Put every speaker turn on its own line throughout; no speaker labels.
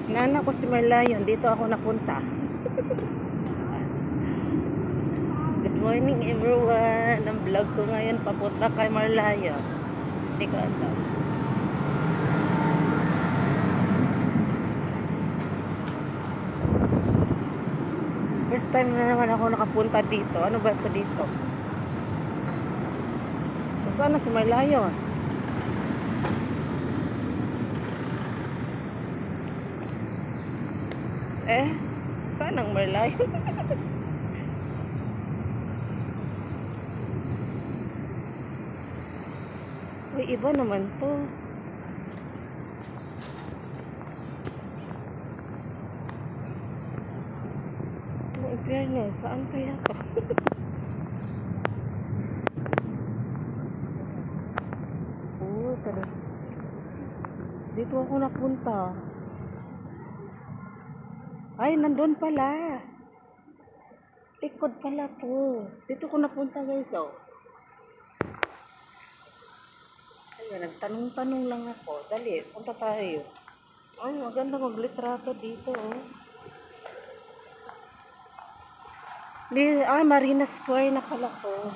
Nana ko si Marlayon, dito ako napunta. Good morning everyone. Ang vlog ko ngayon papunta kay Marlayon. Hindi ko alam. First time na naman ako nakapunta dito. Ano ba ito dito? Saan na si Marlayon? Saan ang Marlayon? Uy, iba naman to. In fairness, saan kaya to? Oh, tara. Dito ako napunta. Ay, nandun pala. Tikod pala to. Dito ko napunta guys, oh. Ayan, nagtanong-tanong lang ako. Dali, punta tayo. Ay, maganda maglitrato dito, oh. Marina Square na pala to.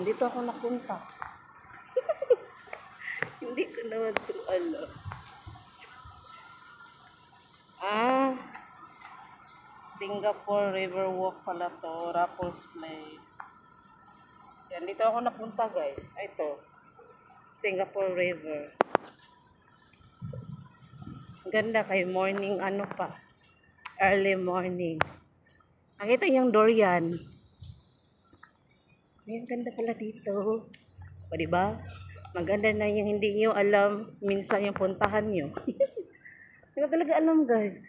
Dito ako napunta. Hindi ko naman ito alam. Singapore Riverwalk pala to, Raffles Place. Yan, dito ako napunta guys. Ito, Singapore River. Ganda kay morning, ano pa, early morning. Nakita yung durian. Ayan, ganda pala dito. O diba? Maganda na yung hindi nyo alam minsan yung puntahan nyo. Hindi ko talaga alam guys.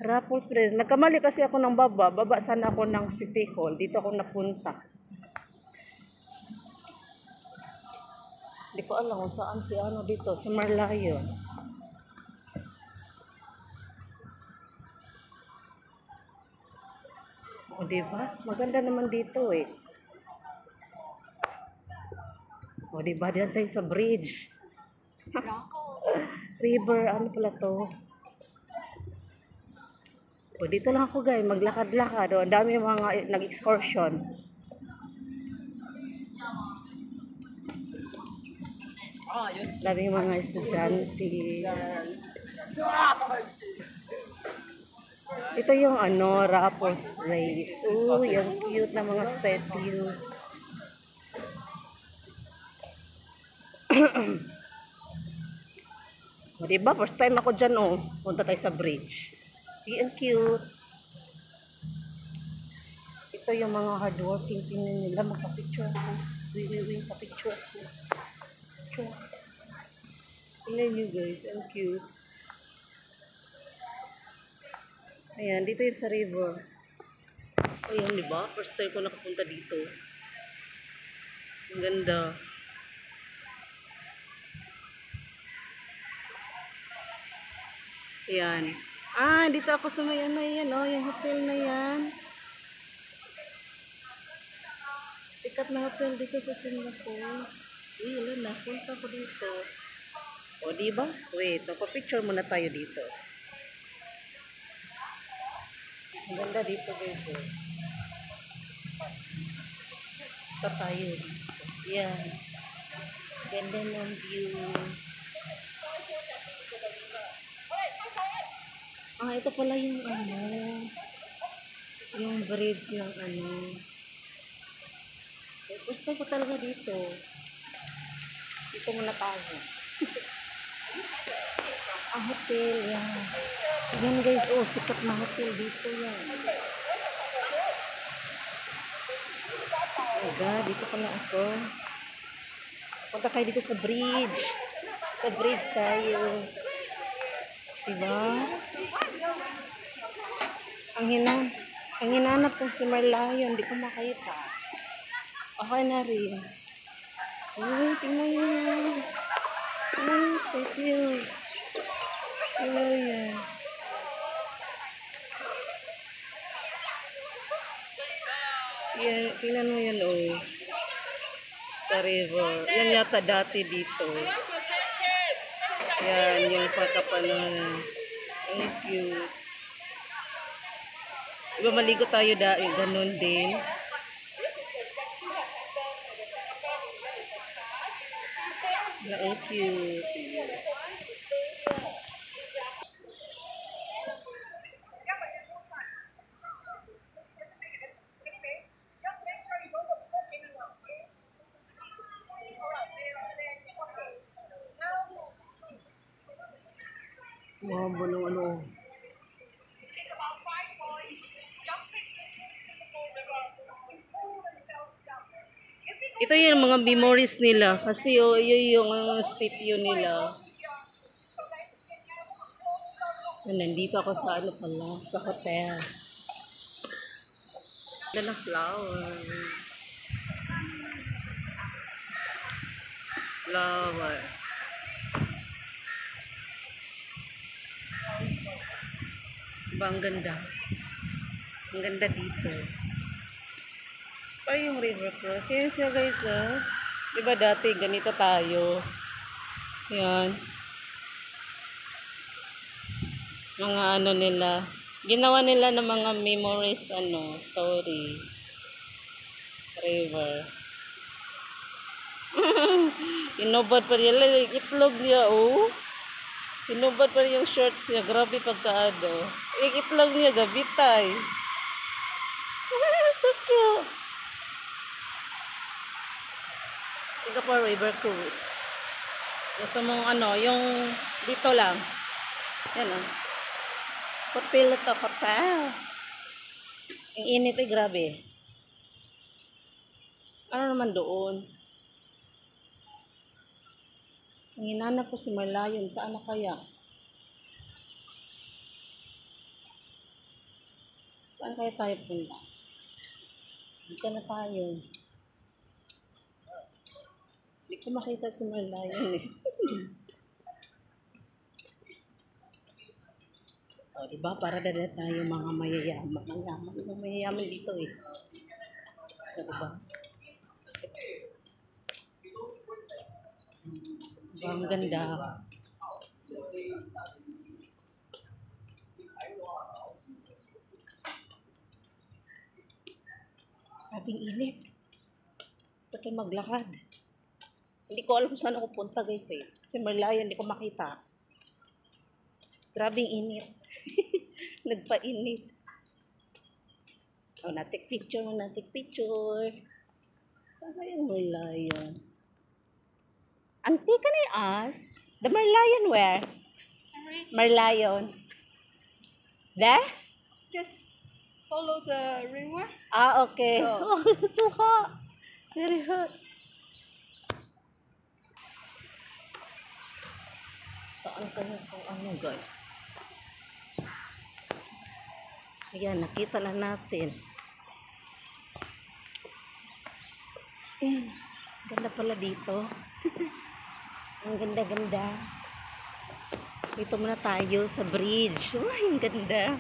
Raffles Place. Nagkamali kasi ako ng baba. Baba sana ako ng City Hall. Dito ako napunta. Hindi ko alam kung saan si ano dito. Si Marlayon. O diba? Maganda naman dito eh. O diba? Diyan tayo sa bridge. River. Ano pala to? O, dito lang ako guys, maglakad-lakad. O, ang dami mga nag-excursion. Dami mga estudyante. Ito yung ano, Raffles Place. Yung cute na mga statue. O, diba? First time ako dyan, oh. Punta tayo sa bridge. Ang cute. Ito yung mga hardworking. Tingnan nila. Magpa-picture ako. Wait. Pa-picture ako. Picture. Tingnan nyo guys. Ang cute. Ayan. Dito yun sa river. Ayan, diba? First time ko nakapunta dito. Ang ganda. Ayan. Dito ako sa may ano yan, oh, yung hotel na yan. Sikat na hotel dito sa Singapore. Wala na, punta ko dito. O, diba? Wait, picture muna tayo dito. Ang ganda dito guys, oh. Ito tayo dito. Yan. Ganda ng view. Ito pala yung ano, yung bridge ng ano. Gusto ko talaga dito. Dito muna tayo. Ang hotel, yan. Yan guys, oh, sikat na hotel dito yan. Oh God, dito pala ako. Punta tayo dito sa bridge. Sa bridge tayo. Diba? Ang hinanap ko si Marlayon, hindi ko makita. Okay na rin. Uy, tingnan yun. Uy, statue. Tingnan yan. Yan, tingnan mo yan, oh. Sa river. Yan yata dati dito. Yan, yung pagkapanon. Thank you. Diba maligo tayo dahil ganun din. Thank you. Wow, bulong ano. Ito yung mga memories nila. Kasi oh, yun yung statue nila. Nandito ako sa ano pala, sa hotel. Ganda ng flower. Flower. Diba ang ganda? Ang ganda dito. Pa yung river cross. Yan siya guys, oh. Diba dati ganito tayo. Yan. Mga ano nila. Ginawa nila ng mga memories, ano, story. River. Inubad pa rin. Itlog niya, oh. Inubad pa rin yung shorts niya. Grabe pagkaado. Itlog niya, gabitay. So cute. Singapore River Cruise. Gusto mong ano, yung dito lang. Yan o. Hotel ito, hotel. Ang init eh, grabe. Ano naman doon? Ang hinanap ko si Marlayon. Saan na kaya? Saan kaya tayo punta? Dito na tayo. Hindi ko makita si Marlayon eh. O, diba? Para dala tayo mga mayayaman. Mga mayayaman dito eh. O, diba? Diba? Ang ganda. Abing init. Ito maglakad. Hindi ko alam kung saan ako punta guys eh. Si Marlayon, hindi ko makita. Grabing init. Nagpa-init. Oh, natik picture mo, natik picture. Saan kaya yung Marlayon? Auntie, can I ask? The Marlayon where?
Sorry,
Marlayon. There?
just follow the river.
Ah, okay.
Oh.
Oh, so hot. Very hot. Saan kaya kung ano guys? Ayan, nakita na natin. Ganda pala dito. Ang ganda-ganda. Dito muna tayo sa bridge. Uy, ang ganda.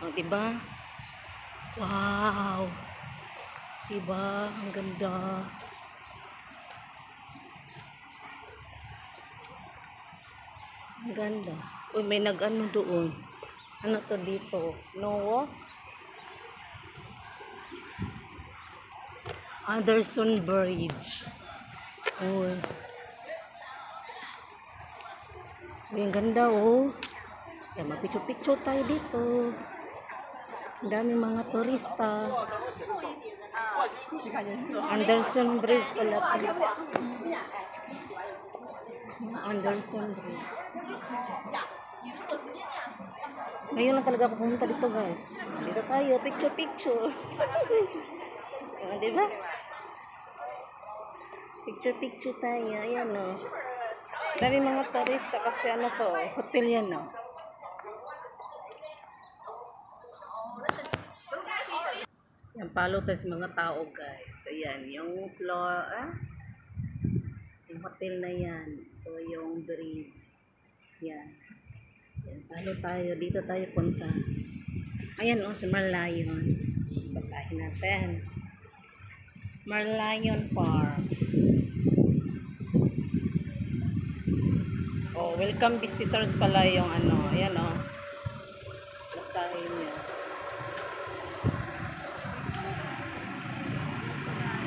O, diba? Wow. Diba? Ang ganda. Ang ganda. Uy, may nag-ano doon. Ano to dito? Noah? Anderson Bridge. Uy. Uy, ang ganda oh. Kaya mapicture-picture tayo dito. Ang daming mga turista. Anderson Bridge pala. Anderson Bridge. Ngayon lang talaga ako pumunta dito guys. Dito tayo, picture-picture. Diba? Picture-picture tayo. Ayan o. Dami mga turista kasi ano to, hotel yan o. Yan, palo tayo sa mga tao guys. Ayan, yung floor, yung hotel na yan. Ito yung bridge. Yan. Yan, palo tayo. Dito tayo punta. Ayan o, sa Marlayon. Basahin natin. Merlion Park. Oh, welcome visitors pala yung ano. Ayan oh. Basahin niya.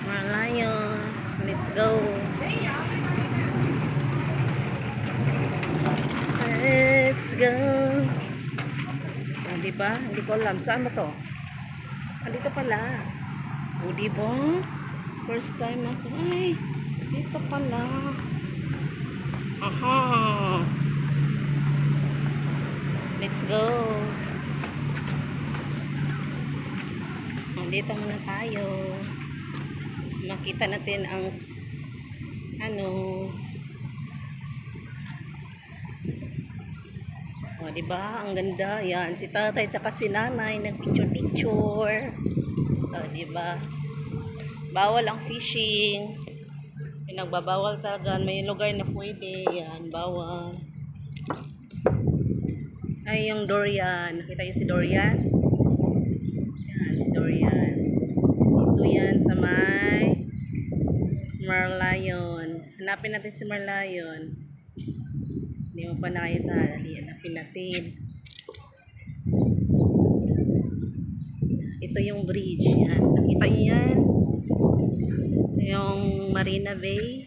Merlion. Let's go. Let's go. Ah, diba? Hindi ko alam. Saan ba to? Ah, dito pala. O, diba? First time ako. Ay, dito pala. Aha. Let's go. O, dito muna tayo. Makita natin ang ano. O, diba? Ang ganda. Yan. Si tatay at si nanay nag-picture-picture. O, diba? Bawal ang fishing. Pinagbabawal talaga. May lugar na pwede. Yan. Bawal. Ay, yung Dorian. Nakita yung si Dorian? Yan, si Dorian. Ito yan sa may Merlion. Hanapin natin si Merlion. Hindi mo pa nakita. Hanapin natin. Ito yung bridge. Yan. Nakita nyo yan? Yung Marina Bay.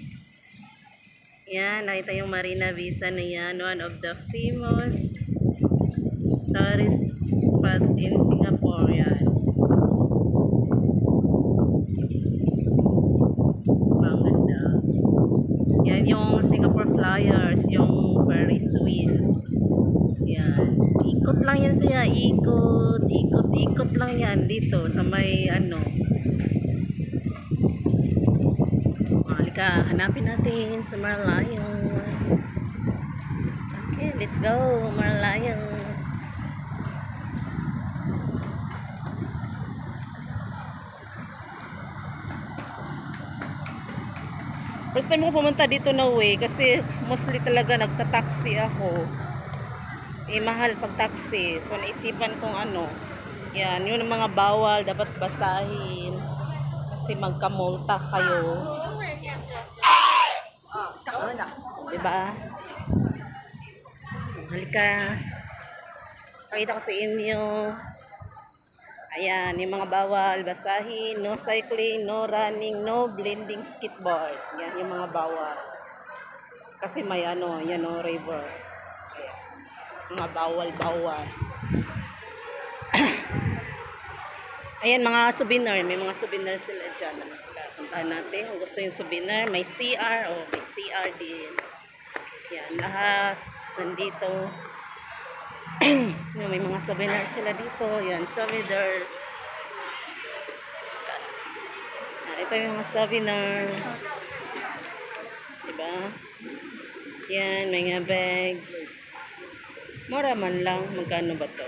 Yan. Nakita yung Marina Bay. Sana yan. One of the famous tourist spot in Singapore. Yan. Ang ganda. Yan yung Singapore Flyers. Yung Ferris wheel. Yan. Ikot lang yan siya. Ikot. Ikot. Ikot lang yan dito sa may ano. Halika. Hanapin natin sa Merlion. Okay. Let's go. Merlion. First time ko pumunta dito na way kasi mostly talaga nagta-taxi ako. Eh, mahal pag taxi. So, naisipan kong ano. Yan, yun ang mga bawal. Dapat basahin. Kasi magkamulta kayo. Diba? Halika. Pakita ko sa inyo. Ayan, yung mga bawal. Basahin. No cycling, no running, no blending skateboards. Yan, yung mga bawal. Kasi may ano, yan o, river. Mga bawal-bawal. Ayan, mga souvenir. May mga souvenir sila dyan. Puntahan natin kung gusto yung souvenir. May CR. Oh, may CR din. Yan, lahat. Nandito. May mga souvenir sila dito. Yan, souvenirs. Ito yung mga souvenirs. Diba? Yan, may mga bags. Mura man lang. Magkano ba to?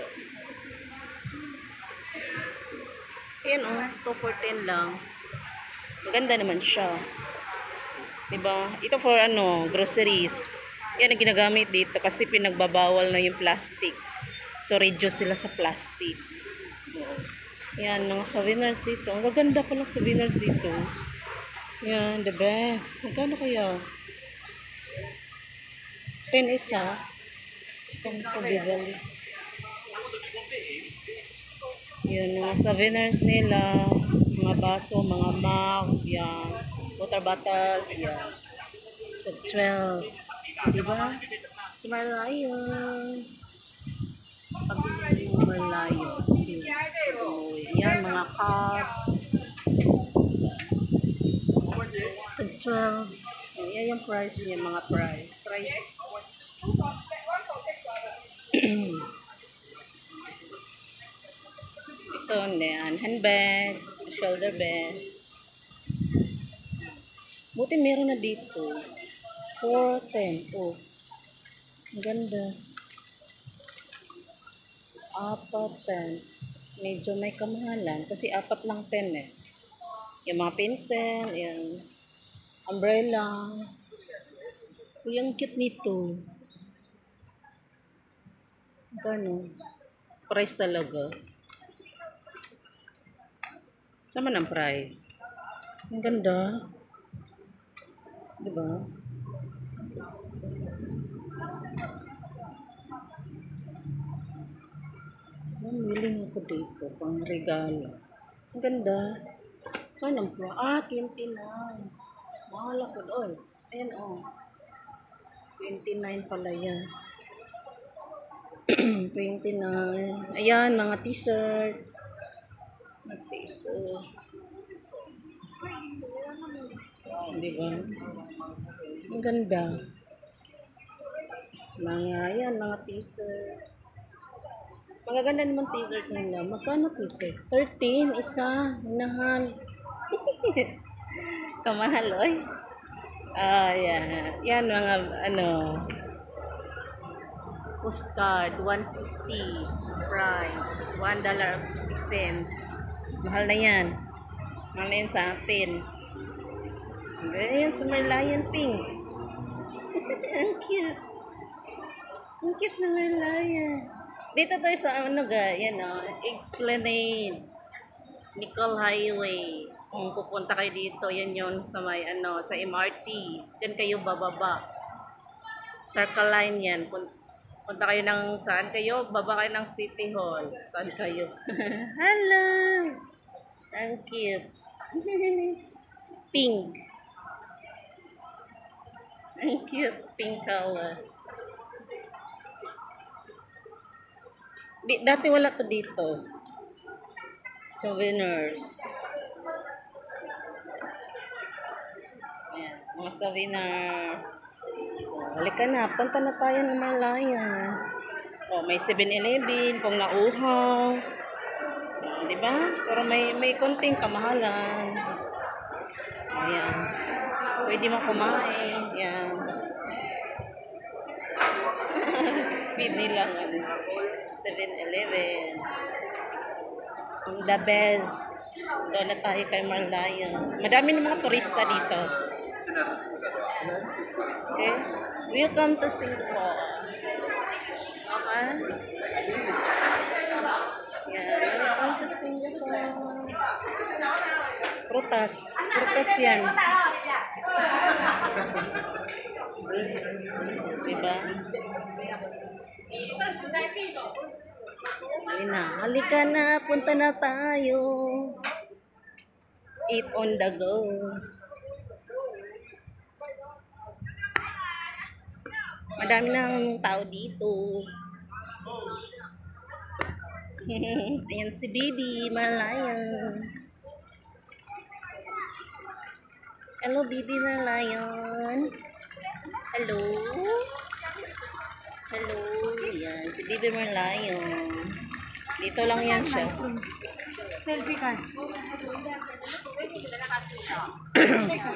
Yan o. 2 for 10 lang. Maganda naman siya. Diba? Ito for ano, groceries. Yan ang ginagamit dito kasi pinagbabawal na yung plastic. So, reduce sila sa plastic. Yan, mga souvenirs dito. Ang gaganda palang souvenirs dito. Yan, diba? Magkano kaya? 10 isa. Sikang pabibali. Yan, mga souvenirs nila. Mga baso, mga mug. Yan. Water bottle. Yan. 12. Diba? Sa Merlion. Pabili mo Merlion. So, yan, mga cups. 12. Yan yung price niya, mga price. Ito, yan. Handbag. Shoulder bag. Buti meron na dito. 410. Oh. Ang ganda. 410. Medyo may kamahalan. Kasi 4 lang 10 eh. Yung mga pencil. Yung umbrella. Uy, ang cute nito. Gano? Price talaga. Sama ng price. Ang ganda. Diba? Willing ako dito pang regalo. Ang ganda. Saan ang price? 29. Mahal ako doon. Ayan oh. 29 pala yan. 29. Ayan, mga t-shirt. Mga t-shirt. Di ba? Ang ganda. Ayan, mga t-shirt. Magaganda naman t-shirt nila. Magkano t-shirt? 13, isa. Mahal. Kamahal, oy. Yan. Yan, mga, postcard, 150 price, $1.50. Mahal na yan. Mahal na yan sa atin. Ganyan sa Merlion pink. Ang cute. Ang cute na Merlion. Dito tayo sa yan Esplanade. Nicole Highway. Kung pupunta kayo dito, yan yun sa may sa MRT. Diyan kayo bababa. Circle line yan. Punta kayo ng saan kayo? Baba kayo ng City Hall. Saan kayo? Hello! Ang cute. Pink. Ang cute. Pink color. Dati wala to dito. Souvenirs. Ayan, mga souvenirs. Halika na, punta na tayo ng Merlion. May 7-Eleven kung nauhaw. Di ba? Pero may konting kamahalan. Ayan. Pwede mo kumain. Ayan. Feed nilang 7-Eleven. The best. Doon na tayo kay Merlion. Madami ng mga turista dito. Okay? Welcome to Singapore. Okay? Yan. Welcome to Singapore. Prutas. Prutas yan. Diba? Halika na. Punta na tayo. Eat on the go. Madami ng tao dito. Ayan si Bibi Merlion. Hello, Bibi Merlion. Hello. Hello. Ayan, si Bibi Merlion. Dito lang yan siya.
Selfie ka.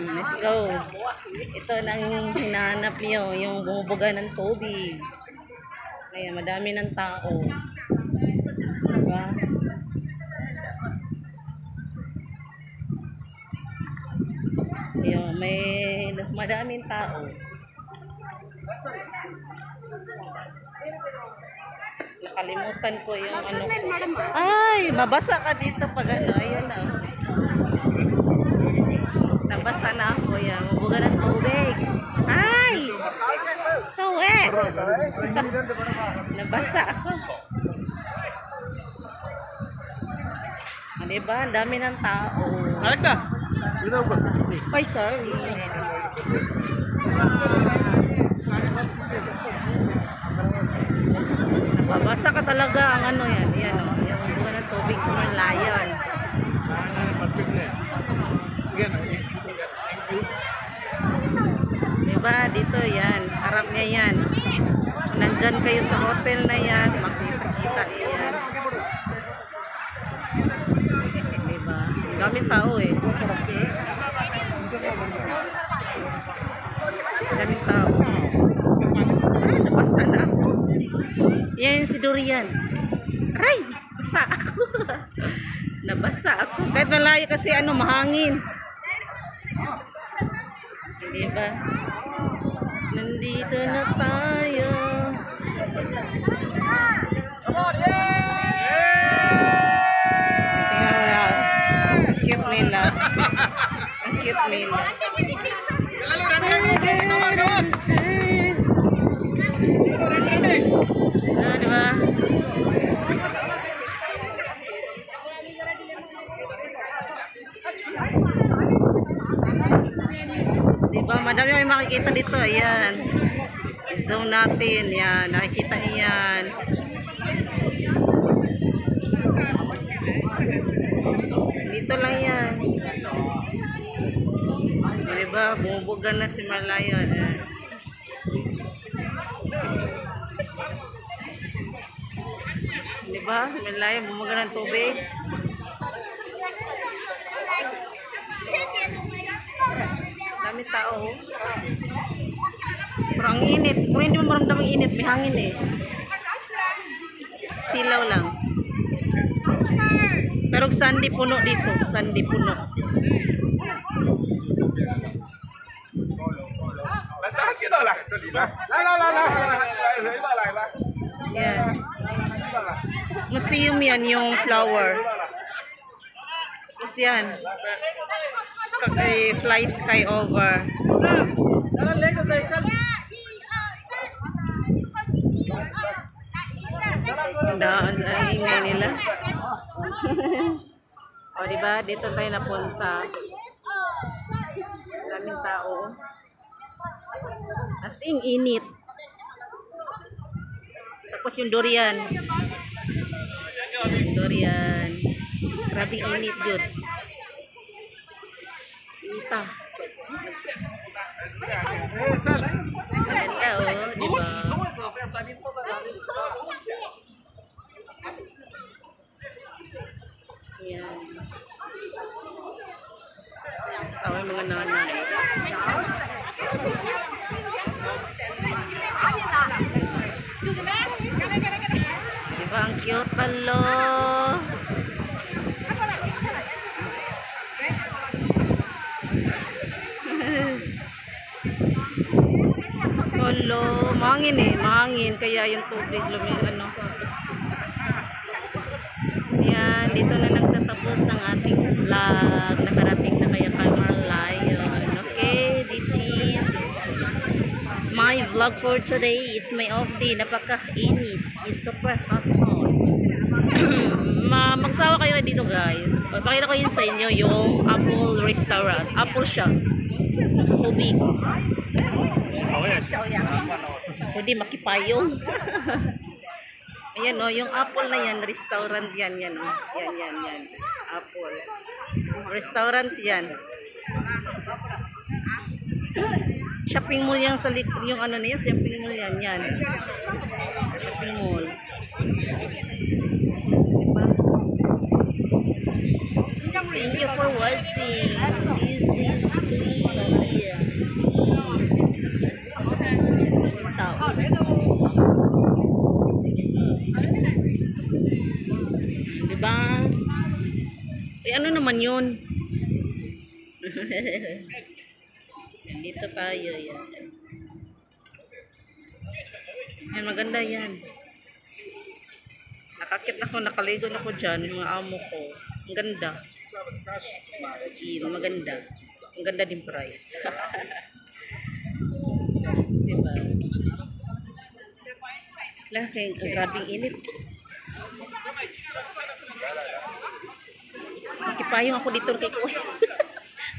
Let's go. Ito nang hinahanap nyo, yung bumubuga ng tubig. Ayan, madami ng tao. Diba? Ayan, may madaming tao. Nakalimutan ko yung ko. Ay, mabasa ka dito pag Ayan na. Nabasa na ako yan. Mabuga ng tubig. Ay! So wet! Nabasa ako. Diba? Ang dami ng tao.
Alika!
Ay, sorry. Mabasa ka talaga ang yan. Yan o. Yung mabuga ng tubig sa Merlion. Diba? Dito yan. Harap niya yan. Kung nandyan kayo sa hotel na yan, makita-kita yan. Diba? Daming tao eh. Daming tao. Nabasa na ako. Yan si Durian. Aray! Basa ako. Nabasa ako. Kahit malayo kasi mahangin. Diba? Nandito na tayo. Tingnan mo na. Mila. Ah, diba? Diba, madami may makikita dito. Ayan. I-zoom natin. Yan, nakikita niyan. Dito lang yan. Diba, bumubugan na si Marlion. Diba, Marlion, bumubugan ng tubig. Dami tao. Pero ang init. Pero hindi mo maramdam ang init. May hangin eh. Silaw lang. Pero sandi puno dito. Sandi puno. Yan. Museum yan yung flower. Tapos yan. Fly sky over. Ang ingay nila. O diba, dito tayo napunta. Daming tao. As in, init. Tapos yung durian. Durian. Grabe init yun. Ita. Maganda oh, diba? Yan. Tawa yung mga nanay. Diba ang cute talo? Talo, mahangin eh, mahangin kaya yung tubig ano. Yan, dito na nagtatapos ang ating vlog. Nakarating na kaya kay Marlion. Okay, this is my vlog for today. It's my off day. Napaka-init. It's super hot. Magsawa kayo dito guys. Pakita ko yun sa inyo yung Apple restaurant. Apple shop. Sa tubig. Pwede makipayong. Ayan o, yung Apple na yan, restaurant yan, yan o. Yan. Apple. Restaurant yan. Shopping mall yan sa yung ano na yan, shopping mall yan, yan. Shopping mall. Thank you for watching. This is Tuya. Diba? Eh ano naman yun? Dito tayo yan. Yan, maganda yan. Nakakit ako, nakaligo na ko dyan, mga amo ko. Ang ganda. Skin, maganda. Ang ganda din price. Diba? Laki, grabing init. Makipayong ako dito kay Kuya.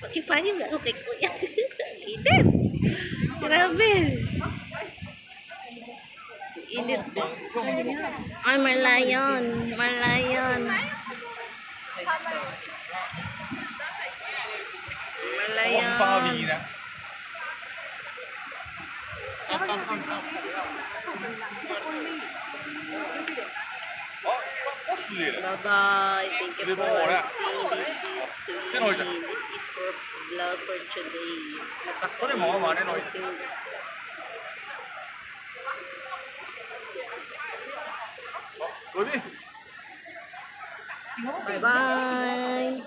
Makipayong ako kay Kuya. Init. Grabe. Init. Ay, Marlion. Marlion. Marlion. Bye-bye. Thank you for watching. This is Twin. This is for vlog for today. Bye-bye.